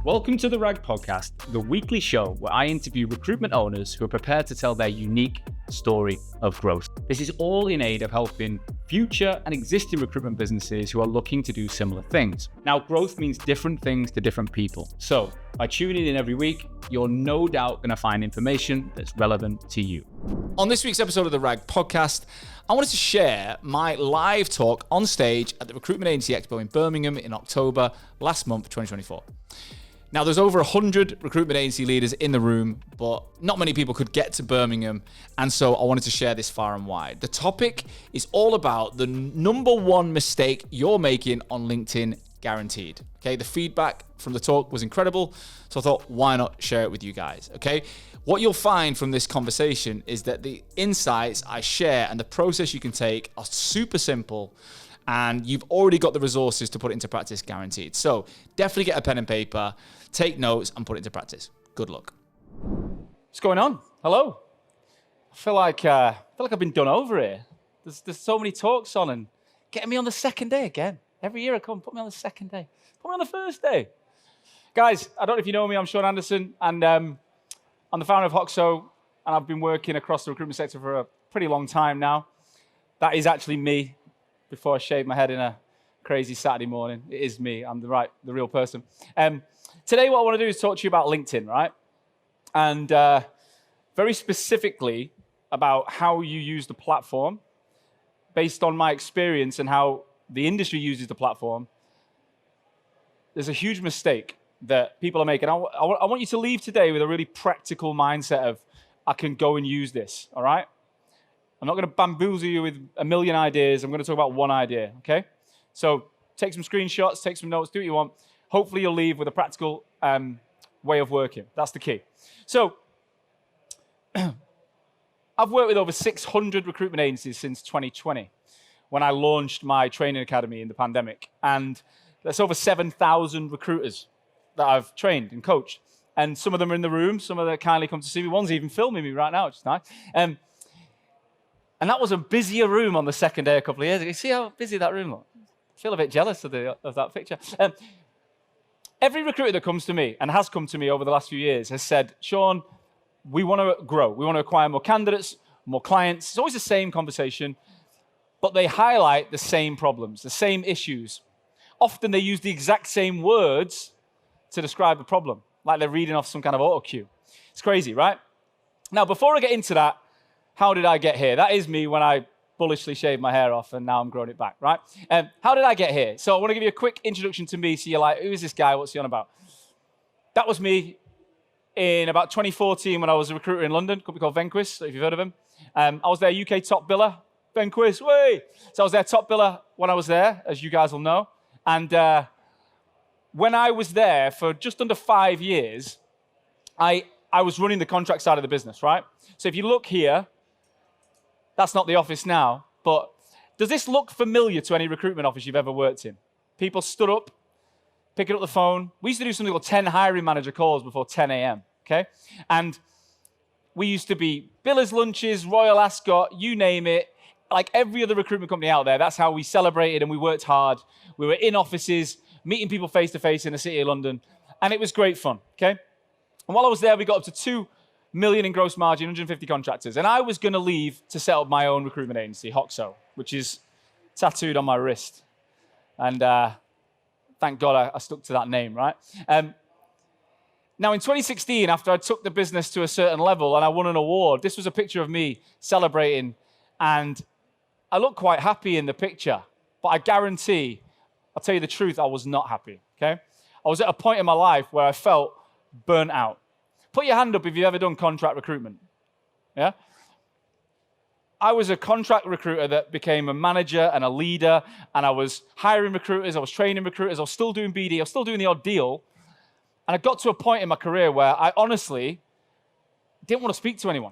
Welcome to the RAG Podcast, the weekly show where I interview recruitment owners who are prepared to tell their unique story of growth. This is all in aid of helping future and existing recruitment businesses who are looking to do similar things. Now, growth means different things to different people. So by tuning in every week, you're no doubt going to find information that's relevant to you. On this week's episode of the RAG Podcast, I wanted to share my live talk on stage at the Recruitment Agency Expo in Birmingham in October last month, 2024. Now, there's over 100 recruitment agency leaders in the room, but not many people could get to Birmingham, and so I wanted to share this far and wide. The topic is all about the number one mistake you're making on LinkedIn, guaranteed. Okay, the feedback from the talk was incredible, so I thought, why not share it with you guys? Okay, what you'll find from this conversation is that the insights I share and the process you can take are super simple, and you've already got the resources to put it into practice, guaranteed. So definitely get a pen and paper, take notes, and put it into practice. Good luck. What's going on? Hello. I feel like I've been done over here. There's so many talks on, and getting me on the second day again. Every year I come, put me on the second day. Put me on the first day. Guys, I don't know if you know me, I'm Sean Anderson, and I'm the founder of Hoxo, and I've been working across the recruitment sector for a pretty long time now. That is actually me. Before I shave my head in a crazy Saturday morning, it is me. I'm the real person. Today, what I want to do is talk to you about LinkedIn, right? And very specifically about how you use the platform based on my experience and how the industry uses the platform. There's a huge mistake that people are making. I want you to leave today with a really practical mindset of, I can go and use this, all right? I'm not going to bamboozle you with a million ideas. I'm going to talk about one idea, okay? So take some screenshots, take some notes, do what you want. Hopefully you'll leave with a practical way of working. That's the key. So I've worked with over 600 recruitment agencies since 2020 when I launched my training academy in the pandemic. And that's over 7,000 recruiters that I've trained and coached. And some of them are in the room. Some of them kindly come to see me. One's even filming me right now, which is nice. And that was a busier room on the second day a couple of years ago. You see how busy that room was? I feel a bit jealous of that picture. Every recruiter that comes to me and has come to me over the last few years has said, Sean, we want to grow. We want to acquire more candidates, more clients. It's always the same conversation, but they highlight the same problems, the same issues. Often they use the exact same words to describe the problem, like they're reading off some kind of auto cue. It's crazy, right? Now, before I get into that, how did I get here? That is me when I bullishly shaved my hair off and now I'm growing it back, right? How did I get here? So I want to give you a quick introduction to me so you're like, who is this guy? What's he on about? That was me in about 2014 when I was a recruiter in London, a company called Venquis, if you've heard of him. I was their UK top biller. Venquis, way! So I was their top biller when I was there, as you guys will know. And when I was there for just under 5 years, I was running the contract side of the business, right? So if you look here, that's not the office now, but does this look familiar to any recruitment office you've ever worked in? People stood up, picking up the phone. We used to do something called 10 hiring manager calls before 10 a.m., okay? And we used to be billers' lunches, Royal Ascot, you name it. Like every other recruitment company out there, that's how we celebrated and we worked hard. We were in offices, meeting people face-to-face in the city of London, and it was great fun, okay? And while I was there, we got up to 2 million in gross margin, 150 contractors. And I was going to leave to set up my own recruitment agency, Hoxo, which is tattooed on my wrist. And thank God I stuck to that name, right? Now, in 2016, after I took the business to a certain level and I won an award, this was a picture of me celebrating. And I look quite happy in the picture. But I guarantee, I'll tell you the truth, I was not happy, okay? I was at a point in my life where I felt burnt out. Put your hand up if you've ever done contract recruitment. Yeah? I was a contract recruiter that became a manager and a leader, and I was hiring recruiters, I was training recruiters, I was still doing BD, I was still doing the odd deal. And I got to a point in my career where I honestly didn't want to speak to anyone.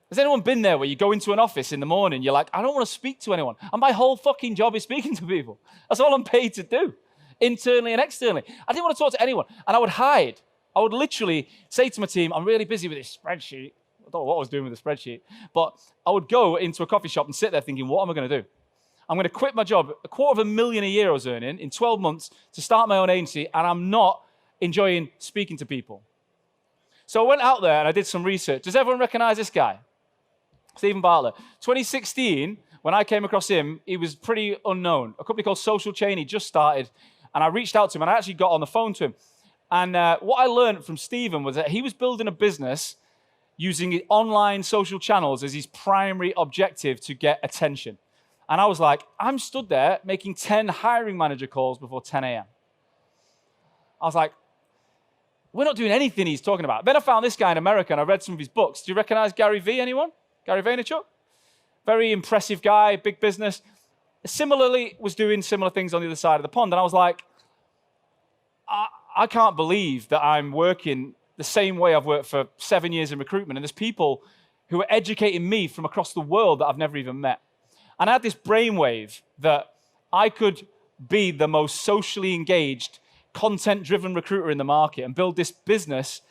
Has anyone been there where you go into an office in the morning, you're like, I don't want to speak to anyone. And my whole fucking job is speaking to people. That's all I'm paid to do, internally and externally. I didn't want to talk to anyone. And I would hide. I would literally say to my team, I'm really busy with this spreadsheet. I don't know what I was doing with the spreadsheet, but I would go into a coffee shop and sit there thinking, what am I going to do? I'm going to quit my job, $250,000 a year I was earning in 12 months to start my own agency, and I'm not enjoying speaking to people. So I went out there and I did some research. Does everyone recognize this guy? Stephen Bartlett. 2016, when I came across him, he was pretty unknown. A company called Social Chain, he just started. And I reached out to him and I actually got on the phone to him. And what I learned from Stephen was that he was building a business using online social channels as his primary objective to get attention. And I was like, I'm stood there making 10 hiring manager calls before 10 a.m. I was like, we're not doing anything he's talking about. Then I found this guy in America and I read some of his books. Do you recognize Gary V, anyone? Gary Vaynerchuk? Very impressive guy, big business. Similarly, was doing similar things on the other side of the pond. And I was like, I can't believe that I'm working the same way I've worked for 7 years in recruitment. And there's people who are educating me from across the world that I've never even met. And I had this brainwave that I could be the most socially engaged, content-driven recruiter in the market and build this business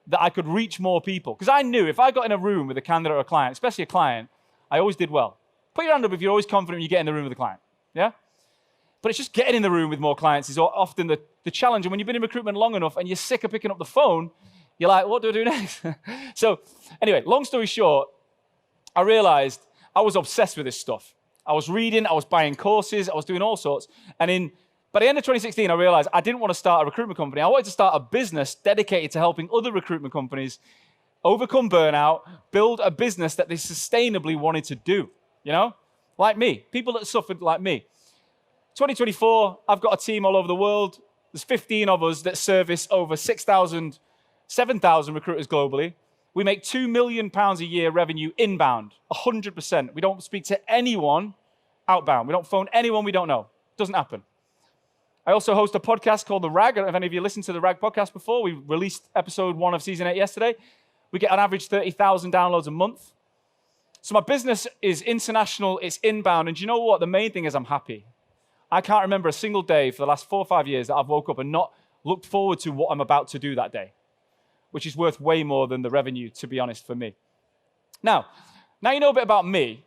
that I could reach more people. Because I knew if I got in a room with a candidate or a client, especially a client, I always did well. Put your hand up if you're always confident you get in the room with a client. Yeah? But it's just getting in the room with more clients is often the challenge. And when you've been in recruitment long enough and you're sick of picking up the phone, you're like, what do I do next? So anyway, long story short, I realized I was obsessed with this stuff. I was reading, I was buying courses, I was doing all sorts. And by the end of 2016, I realized I didn't want to start a recruitment company. I wanted to start a business dedicated to helping other recruitment companies overcome burnout, build a business that they sustainably wanted to do, you know? Like me, people that suffered like me. 2024, I've got a team all over the world. There's 15 of us that service over 6,000, 7,000 recruiters globally. We make £2 million a year revenue inbound, 100%. We don't speak to anyone outbound. We don't phone anyone we don't know. Doesn't happen. I also host a podcast called The Rag. I don't know if any of you listened to The Rag podcast before. We released episode 1 of season 8 yesterday. We get on average 30,000 downloads a month. So my business is international, it's inbound, and do you know what? The main thing is I'm happy. I can't remember a single day for the last 4 or 5 years that I've woke up and not looked forward to what I'm about to do that day, which is worth way more than the revenue, to be honest, for me. Now you know a bit about me.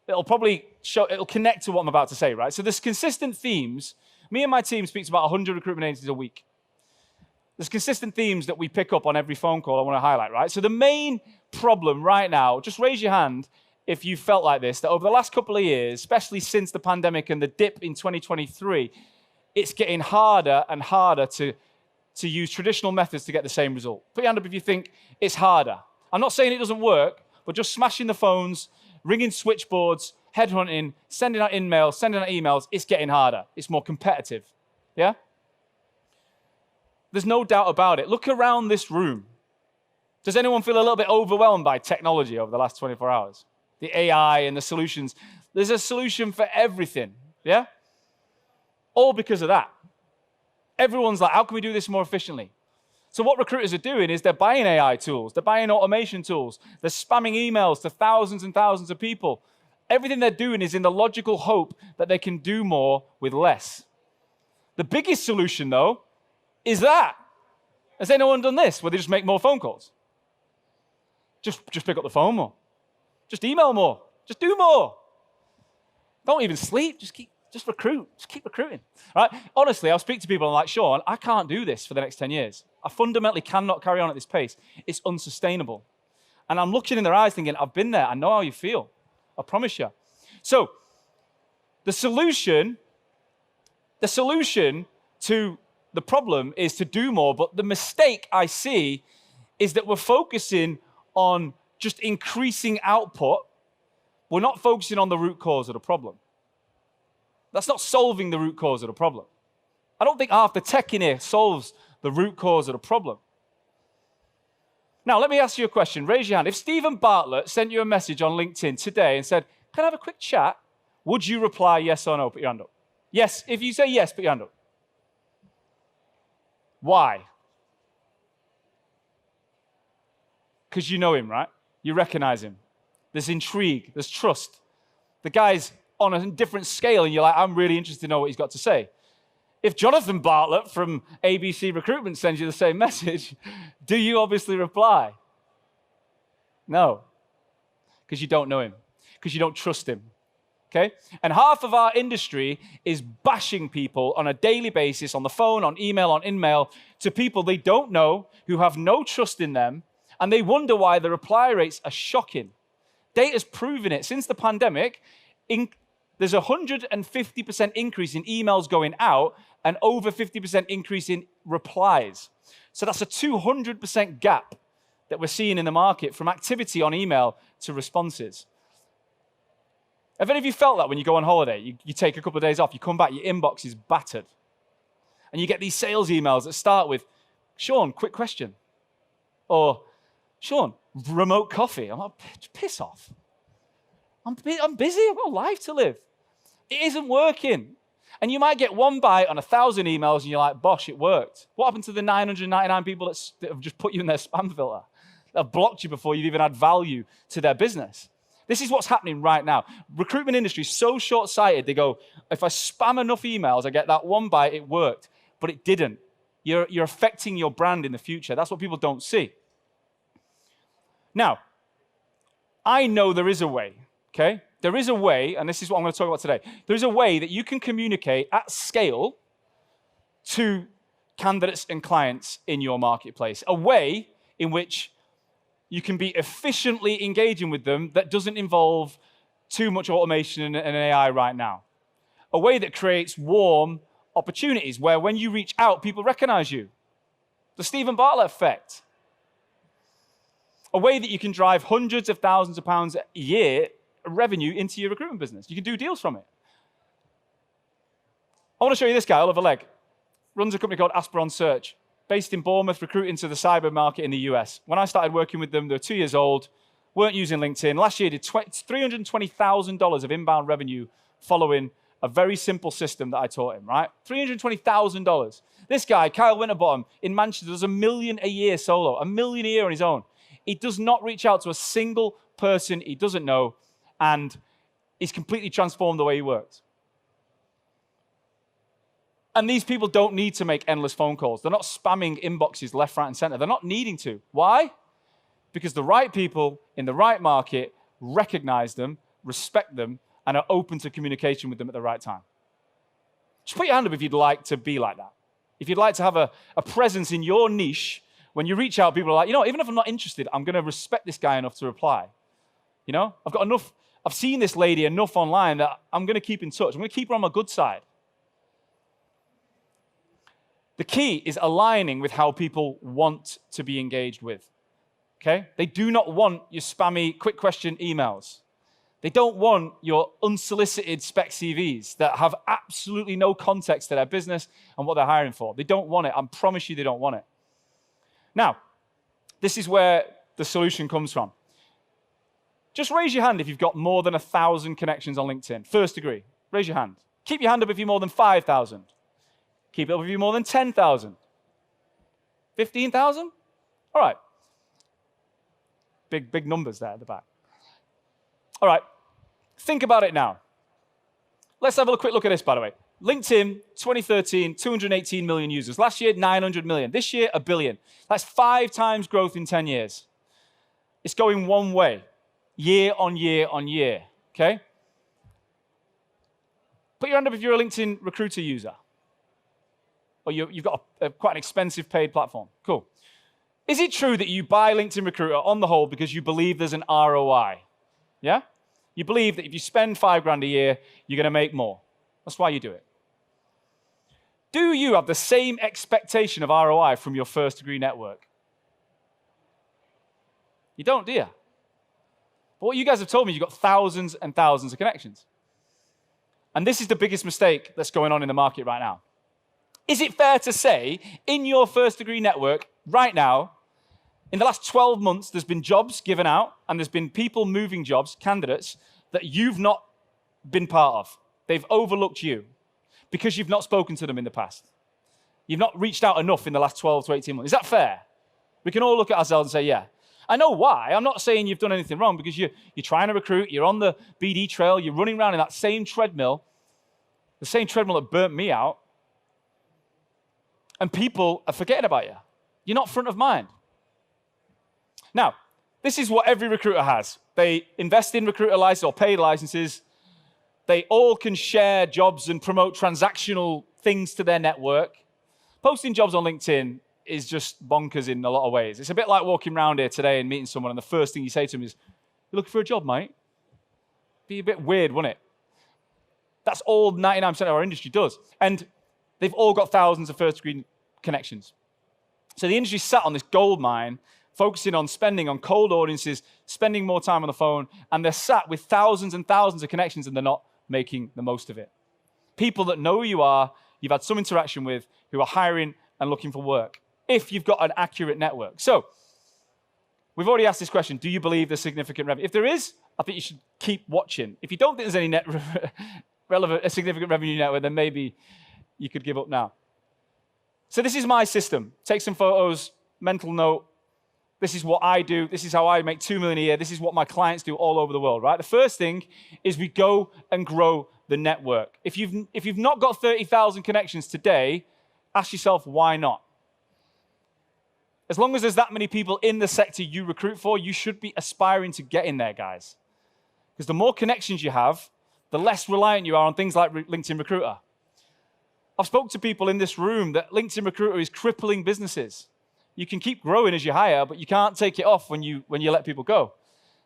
It'll connect to what I'm about to say, right? So there's consistent themes. Me and my team speak to about 100 recruitment agencies a week. There's consistent themes that we pick up on every phone call I want to highlight, right? So the main problem right now, just raise your hand if you felt like this, that over the last couple of years, especially since the pandemic and the dip in 2023, it's getting harder and harder to use traditional methods to get the same result. Put your hand up if you think it's harder. I'm not saying it doesn't work, but just smashing the phones, ringing switchboards, headhunting, sending out emails, it's getting harder. It's more competitive. Yeah? There's no doubt about it. Look around this room. Does anyone feel a little bit overwhelmed by technology over the last 24 hours? The AI and the solutions. There's a solution for everything. Yeah? All because of that. Everyone's like, how can we do this more efficiently? So what recruiters are doing is they're buying AI tools. They're buying automation tools. They're spamming emails to thousands and thousands of people. Everything they're doing is in the logical hope that they can do more with less. The biggest solution, though, is that. Has anyone done this, where they just make more phone calls? Just pick up the phone more. Just email more. Just do more. Don't even sleep. Just recruit. Just keep recruiting. Right? Honestly, I'll speak to people and I'm like, Sean, I can't do this for the next 10 years. I fundamentally cannot carry on at this pace. It's unsustainable. And I'm looking in their eyes thinking, I've been there. I know how you feel. I promise you. So the solution to the problem is to do more. But the mistake I see is that we're focusing on just increasing output. We're not focusing on the root cause of the problem. That's not solving the root cause of the problem. I don't think half the tech in here solves the root cause of the problem. Now, let me ask you a question. Raise your hand. If Stephen Bartlett sent you a message on LinkedIn today and said, can I have a quick chat? Would you reply yes or no? Put your hand up. Yes. If you say yes, put your hand up. Why? Because you know him, right? You recognize him. There's intrigue. There's trust. The guy's on a different scale, and you're like, I'm really interested to know what he's got to say. If Jonathan Bartlett from ABC Recruitment sends you the same message, do you obviously reply? No. Because you don't know him. Because you don't trust him. okay? And half of our industry is bashing people on a daily basis, on the phone, on email, on in-mail, to people they don't know, who have no trust in them, and they wonder why the reply rates are shocking. Data's proven it. Since the pandemic, there's a 150% increase in emails going out and over 50% increase in replies. So that's a 200% gap that we're seeing in the market from activity on email to responses. Have any of you felt that when you go on holiday? You take a couple of days off, you come back, your inbox is battered. And you get these sales emails that start with, Sean, quick question. Or, Sean, remote coffee. I'm like, piss off. I'm busy, I've got a life to live. It isn't working. And you might get one bite on 1,000 emails and you're like, bosh, it worked. What happened to the 999 people that have just put you in their spam filter? That have blocked you before you've even had value to their business. This is what's happening right now. Recruitment industry is so short-sighted. They go, if I spam enough emails, I get that one bite, it worked. But it didn't. You're affecting your brand in the future. That's what people don't see. Now, I know there is a way, okay? There is a way, and this is what I'm going to talk about today. There's a way that you can communicate at scale to candidates and clients in your marketplace. A way in which you can be efficiently engaging with them that doesn't involve too much automation and AI right now. A way that creates warm opportunities where when you reach out, people recognize you. The Stephen Bartlett effect. A way that you can drive hundreds of thousands of pounds a year revenue into your recruitment business. You can do deals from it. I want to show you this guy, Oliver Legg. Runs a company called Asperon Search, based in Bournemouth, recruiting to the cyber market in the US. When I started working with them, they were 2 years old, weren't using LinkedIn. Last year, did $320,000 of inbound revenue following a very simple system that I taught him, right? $320,000. This guy, Kyle Winterbottom, in Manchester, does $1 million a year solo, $1 million a year on his own. He does not reach out to a single person he doesn't know, and he's completely transformed the way he works. And these people don't need to make endless phone calls. They're not spamming inboxes left, right, and center. They're not needing to. Why? Because the right people in the right market recognize them, respect them, and are open to communication with them at the right time. Just put your hand up if you'd like to be like that. If you'd like to have a presence in your niche, when you reach out, people are like, you know, even if I'm not interested, I'm going to respect this guy enough to reply. You know, I've seen this lady enough online that I'm going to keep in touch. I'm going to keep her on my good side. The key is aligning with how people want to be engaged with, okay? They do not want your spammy, quick question emails. They don't want your unsolicited spec CVs that have absolutely no context to their business and what they're hiring for. They don't want it. I promise you they don't want it. Now, this is where the solution comes from. Just raise your hand if you've got more than 1,000 connections on LinkedIn. First degree. Raise your hand. Keep your hand up if you're more than 5,000. Keep it up if you're more than 10,000. 15,000? All right. Big numbers there at the back. All right. Think about it now. Let's have a quick look at this, by the way. LinkedIn, 2013, 218 million users. Last year, 900 million. This year, 1 billion. That's 5 times growth in 10 years. It's going one way, year on year on year, okay? Put your hand up if you're a LinkedIn recruiter user. Or you've got quite an expensive paid platform. Cool. Is it true that you buy LinkedIn Recruiter on the whole because you believe there's an ROI? Yeah? You believe that if you spend $5,000 a year, you're going to make more. That's why you do it. Do you have the same expectation of ROI from your first degree network? You don't, do you? But what you guys have told me, you've got thousands and thousands of connections. And this is the biggest mistake that's going on in the market right now. Is it fair to say, in your first degree network right now, in the last 12 months, there's been jobs given out, and there's been people moving jobs, candidates, that you've not been part of? They've overlooked you because you've not spoken to them in the past. You've not reached out enough in the last 12 to 18 months. Is that fair? We can all look at ourselves and say, yeah. I know why. I'm not saying you've done anything wrong, because you're trying to recruit, you're on the BD trail, you're running around in that same treadmill, the same treadmill that burnt me out, and people are forgetting about you. You're not front of mind. Now, this is what every recruiter has. They invest in recruiter licenses or paid licenses. They all can share jobs and promote transactional things to their network. Posting jobs on LinkedIn is just bonkers in a lot of ways. It's a bit like walking around here today and meeting someone, and the first thing you say to them is, "You looking for a job, mate?" Be a bit weird, wouldn't it? That's all 99% of our industry does. And they've all got thousands of first-degree connections. So the industry sat on this gold mine, focusing on spending on cold audiences, spending more time on the phone, and they're sat with thousands and thousands of connections, and they're not making the most of it. People that know who you are, you've had some interaction with, who are hiring and looking for work, if you've got an accurate network. So we've already asked this question, do you believe there's significant revenue? If there is, I think you should keep watching. If you don't think there's any a significant revenue network, then maybe you could give up now. So this is my system. Take some photos, mental note. This is what I do. This is how I make $2 million a year. This is what my clients do all over the world, right? The first thing is we go and grow the network. If you've not got 30,000 connections today, ask yourself, why not? As long as there's that many people in the sector you recruit for, you should be aspiring to get in there, guys. Because the more connections you have, the less reliant you are on things like LinkedIn Recruiter. I've spoken to people in this room that LinkedIn Recruiter is crippling businesses. You can keep growing as you hire, but you can't take it off when you let people go.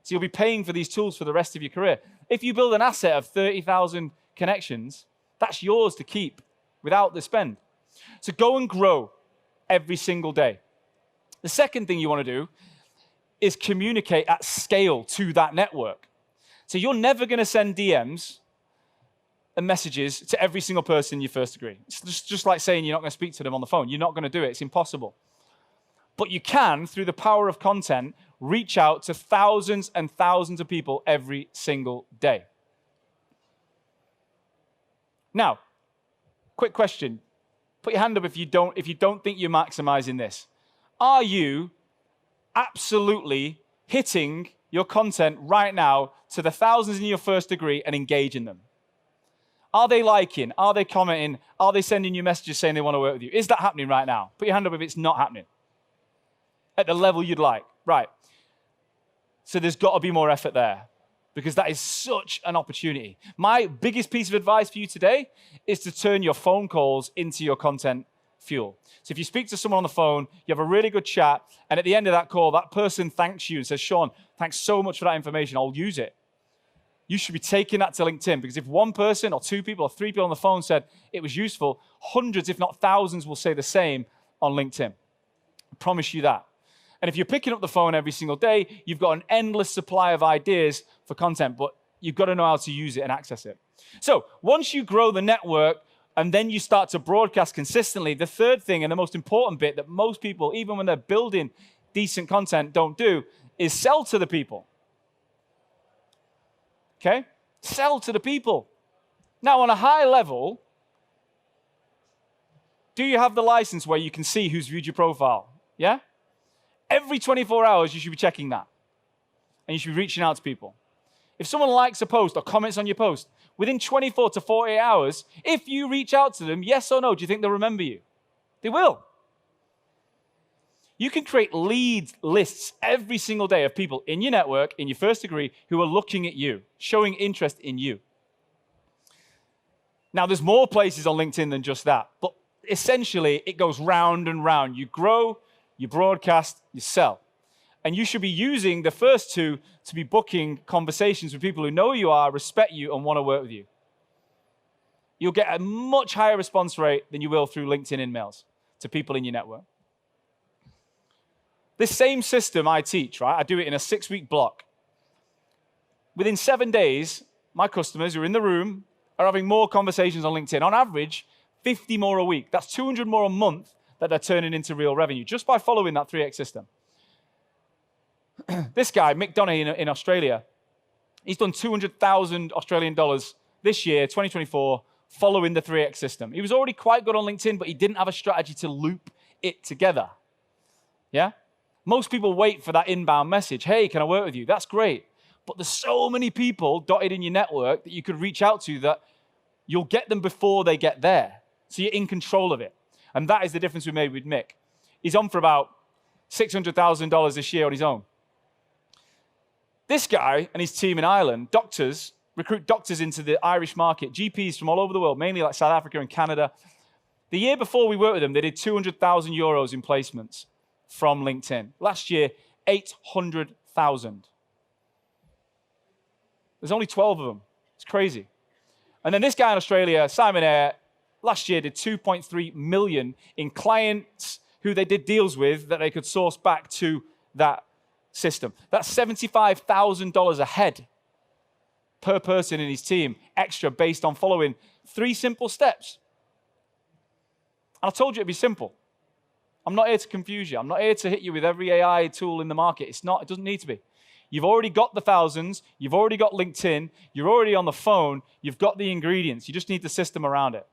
So you'll be paying for these tools for the rest of your career. If you build an asset of 30,000 connections, that's yours to keep without the spend. So go and grow every single day. The second thing you want to do is communicate at scale to that network. So you're never going to send DMs and messages to every single person in your first degree. It's just like saying you're not going to speak to them on the phone. You're not going to do it. It's impossible. But you can, through the power of content, reach out to thousands and thousands of people every single day. Now, quick question. Put your hand up if you don't think you're maximizing this. Are you absolutely hitting your content right now to the thousands in your first degree and engaging them? Are they liking? Are they commenting? Are they sending you messages saying they want to work with you? Is that happening right now? Put your hand up if it's not happening. At the level you'd like. Right. So there's got to be more effort there because that is such an opportunity. My biggest piece of advice for you today is to turn your phone calls into your content fuel. So if you speak to someone on the phone, you have a really good chat, and at the end of that call, that person thanks you and says, "Sean, thanks so much for that information. I'll use it." You should be taking that to LinkedIn, because if one person or two people or three people on the phone said it was useful, hundreds, if not thousands, will say the same on LinkedIn. I promise you that. And if you're picking up the phone every single day, you've got an endless supply of ideas for content, but you've got to know how to use it and access it. So once you grow the network and then you start to broadcast consistently, the third thing and the most important bit that most people, even when they're building decent content, don't do is sell to the people. Okay? Sell to the people. Now, on a high level, do you have the license where you can see who's viewed your profile? Yeah? Every 24 hours, you should be checking that. And you should be reaching out to people. If someone likes a post or comments on your post, within 24 to 48 hours, if you reach out to them, yes or no, do you think they'll remember you? They will. You can create lead lists every single day of people in your network, in your first degree, who are looking at you, showing interest in you. Now, there's more places on LinkedIn than just that, but essentially, it goes round and round. You grow, you broadcast, you sell. And you should be using the first two to be booking conversations with people who know who you are, respect you, and want to work with you. You'll get a much higher response rate than you will through LinkedIn emails to people in your network. This same system I teach, right? I do it in a 6-week block. Within 7 days, my customers who are in the room are having more conversations on LinkedIn. On average, 50 more a week. That's 200 more a month that they're turning into real revenue just by following that 3X system. This guy, Mick Donaghy in Australia, he's done 200,000 Australian dollars this year, 2024, following the 3X system. He was already quite good on LinkedIn, but he didn't have a strategy to loop it together. Yeah? Most people wait for that inbound message. Hey, can I work with you? That's great. But there's so many people dotted in your network that you could reach out to that you'll get them before they get there. So you're in control of it. And that is the difference we made with Mick. He's on for about $600,000 this year on his own. This guy and his team in Ireland, doctors, recruit doctors into the Irish market, GPs from all over the world, mainly like South Africa and Canada. The year before we worked with them, they did 200,000 euros in placements from LinkedIn. Last year, 800,000. There's only 12 of them. It's crazy. And then this guy in Australia, Simon Eyre, last year did 2.3 million in clients who they did deals with that they could source back to that system. That's $75,000 a head per person in his team, extra based on following 3 simple steps. And I told you it'd be simple. I'm not here to confuse you. I'm not here to hit you with every AI tool in the market. It doesn't need to be. You've already got the thousands. You've already got LinkedIn. You're already on the phone. You've got the ingredients. You just need the system around it.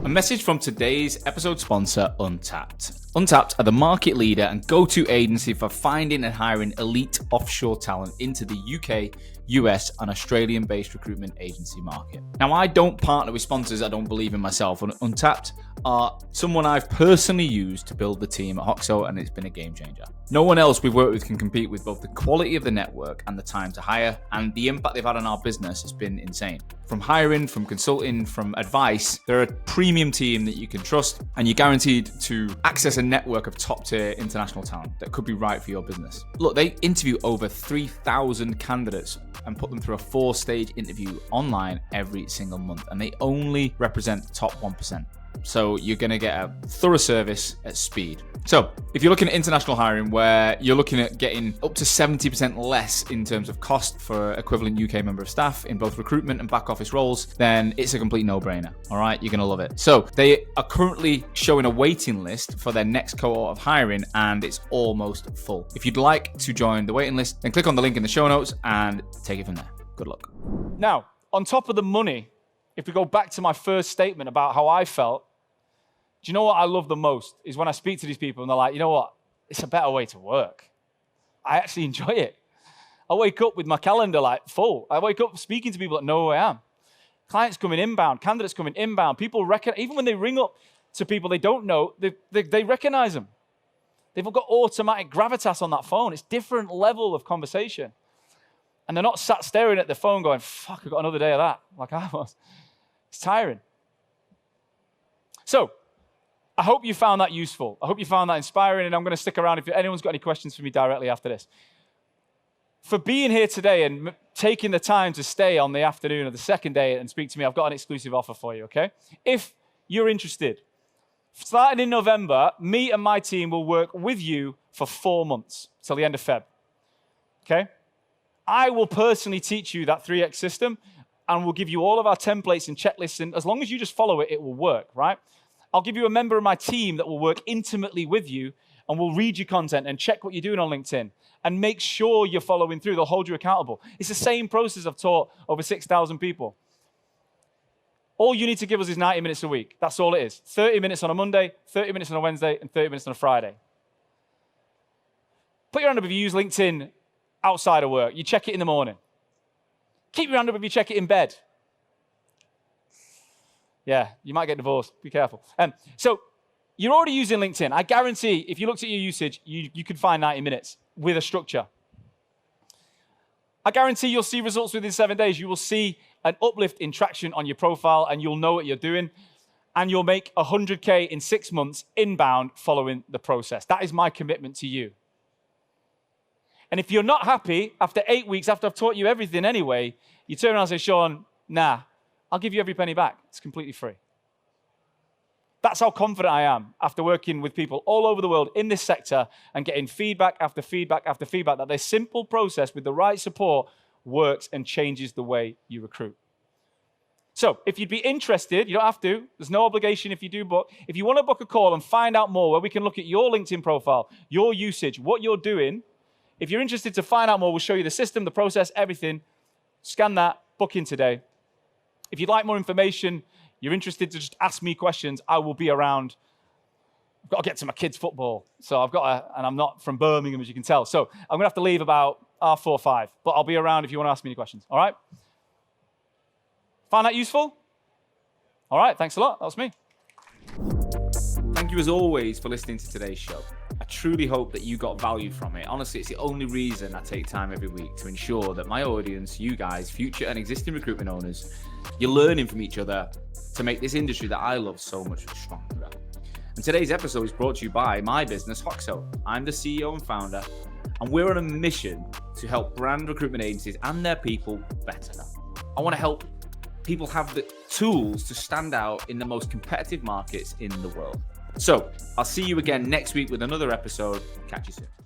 A message from today's episode sponsor, Untapped. Untapped are the market leader and go-to agency for finding and hiring elite offshore talent into the UK, US, and Australian-based recruitment agency market. Now, I don't partner with sponsors I don't believe in myself, and Untapped are someone I've personally used to build the team at Hoxo, and it's been a game changer. No one else we've worked with can compete with both the quality of the network and the time to hire, and the impact they've had on our business has been insane. From hiring, from consulting, from advice, they're a premium team that you can trust, and you're guaranteed to access a network of top-tier international talent that could be right for your business. Look, they interview over 3,000 candidates and put them through a 4-stage interview online every single month, and they only represent the top 1%. So you're going to get a thorough service at speed. So if you're looking at international hiring where you're looking at getting up to 70% less in terms of cost for equivalent UK member of staff in both recruitment and back office roles, then it's a complete no-brainer. All right, you're going to love it. So they are currently showing a waiting list for their next cohort of hiring, and it's almost full. If you'd like to join the waiting list, then click on the link in the show notes and take it from there. Good luck. Now, on top of the money, if we go back to my first statement about how I felt, do you know what I love the most is when I speak to these people and they're like, you know what, it's a better way to work. I actually enjoy it. I wake up with my calendar like full. I wake up speaking to people that know who I am. Clients coming inbound, candidates coming inbound. People recognize, even when they ring up to people they don't know, they recognize them. They've got automatic gravitas on that phone. It's different level of conversation. And they're not sat staring at their phone going, fuck, I've got another day of that, like I was. It's tiring. So, I hope you found that useful. I hope you found that inspiring, and I'm going to stick around if anyone's got any questions for me directly after this. For being here today and taking the time to stay on the afternoon of the second day and speak to me, I've got an exclusive offer for you, okay? If you're interested, starting in November, me and my team will work with you for 4 months till the end of Feb, okay? I will personally teach you that 3X system, and we'll give you all of our templates and checklists, and as long as you just follow it, it will work, right? I'll give you a member of my team that will work intimately with you and will read your content and check what you're doing on LinkedIn and make sure you're following through. They'll hold you accountable. It's the same process I've taught over 6,000 people. All you need to give us is 90 minutes a week. That's all it is. 30 minutes on a Monday, 30 minutes on a Wednesday, and 30 minutes on a Friday. Put your hand up if you use LinkedIn outside of work. You check it in the morning. Keep your hand up if you check it in bed. Yeah, you might get divorced. Be careful. So you're already using LinkedIn. I guarantee if you looked at your usage, you could find 90 minutes with a structure. I guarantee you'll see results within 7 days. You will see an uplift in traction on your profile, and you'll know what you're doing. And you'll make 100K in 6 months inbound following the process. That is my commitment to you. And if you're not happy after 8 weeks, after I've taught you everything anyway, you turn around and say, Sean, nah, I'll give you every penny back. It's completely free. That's how confident I am after working with people all over the world in this sector and getting feedback after feedback after feedback that this simple process with the right support works and changes the way you recruit. So if you'd be interested, you don't have to. There's no obligation if you do book. If you want to book a call and find out more where we can look at your LinkedIn profile, your usage, what you're doing, if you're interested to find out more, we'll show you the system, the process, everything. Scan that, book in today. If you'd like more information, you're interested to just ask me questions, I will be around. I've got to get to my kids' football. So and I'm not from Birmingham, as you can tell. So I'm going to have to leave about 4 or 5. But I'll be around if you want to ask me any questions. All right? Find that useful? All right, thanks a lot. That was me. Thank you as always for listening to today's show. I truly hope that you got value from it. Honestly, it's the only reason I take time every week to ensure that my audience, you guys, future and existing recruitment owners, you're learning from each other to make this industry that I love so much stronger. And today's episode is brought to you by my business, Hoxo. I'm the CEO and founder, and we're on a mission to help brand recruitment agencies and their people better. I want to help people have the tools to stand out in the most competitive markets in the world. So I'll see you again next week with another episode. Catch you soon.